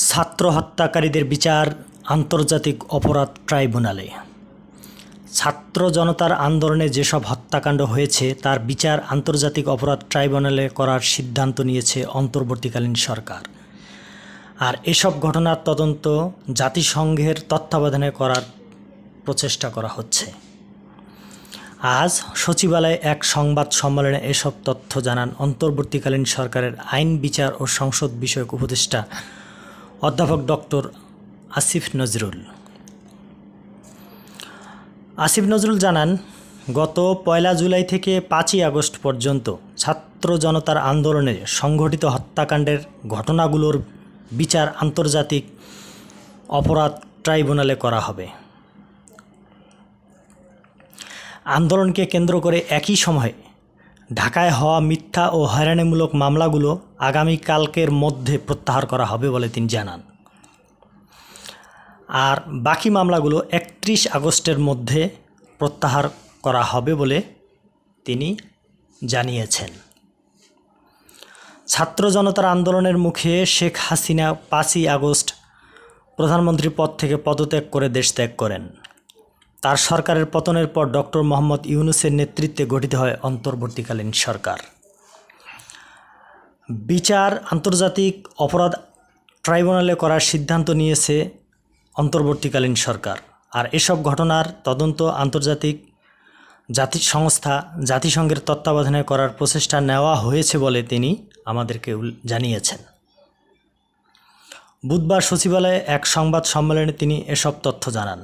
ছাত্র হত্যাকারীদের বিচার আন্তর্জাতিক অপরাধ ট্রাইব্যুনালে। ছাত্র জনতার আন্দোলনে যেসব হত্যাকাণ্ড হয়েছে তার বিচার আন্তর্জাতিক অপরাধ ট্রাইব্যুনালে করার সিদ্ধান্ত নিয়েছে অন্তর্বর্তীকালীন সরকার। আর এসব ঘটনার তদন্ত জাতিসংঘের তত্ত্বাবধানে করার প্রচেষ্টা করা হচ্ছে। আজ সচিবালয়ে এক সংবাদ সম্মেলনে এসব তথ্য জানান অন্তর্বর্তীকালীন সরকারের আইন, বিচার ও সংসদ বিষয়ক উপদেষ্টা অধ্যাপক ডক্টর আসিফ নজরুল। আসিফ নজরুল জানান, গত 1 জুলাই থেকে 5 আগস্ট পর্যন্ত ছাত্র জনতার আন্দোলনে সংঘটিত হত্যাকাণ্ডের ঘটনাগুলোর বিচার আন্তর্জাতিক অপরাধ ট্রাইব্যুনালে করা হবে। আন্দোলনকে কেন্দ্র করে একই সময়ে ঢাকায় হওয়া মিথ্যা ও হয়রানিমূলক মামলাগুলো আগামীকালকের মধ্যে প্রত্যাহার করা হবে বলে তিনি জানান। আর বাকি মামলাগুলো 31 আগস্টের মধ্যে প্রত্যাহার করা হবে বলে তিনি জানিয়েছেন। ছাত্র জনতার আন্দোলনের মুখে শেখ হাসিনা 5 আগস্ট প্রধানমন্ত্রী পদ থেকে পদত্যাগ করে দেশ ত্যাগ করেন। তার সরকারের পতনের পর ডক্টর মোহাম্মদ ইউনূসের নেতৃত্বে গঠিত হয় অন্তর্বর্তীকালীন সরকার। বিচার আন্তর্জাতিক অপরাধ ট্রাইব্যুনালে করার সিদ্ধান্ত নিয়েছে অন্তর্বর্তীকালীন সরকার। আর এসব ঘটনার তদন্ত আন্তর্জাতিক জাতিসংঘের তত্ত্বাবধানে করার প্রচেষ্টা নেওয়া হয়েছে বলে তিনি আমাদেরকে জানিয়েছেন। বুধবার সচিবালয়ে এক সংবাদ সম্মেলনে তিনি এসব তথ্য জানান।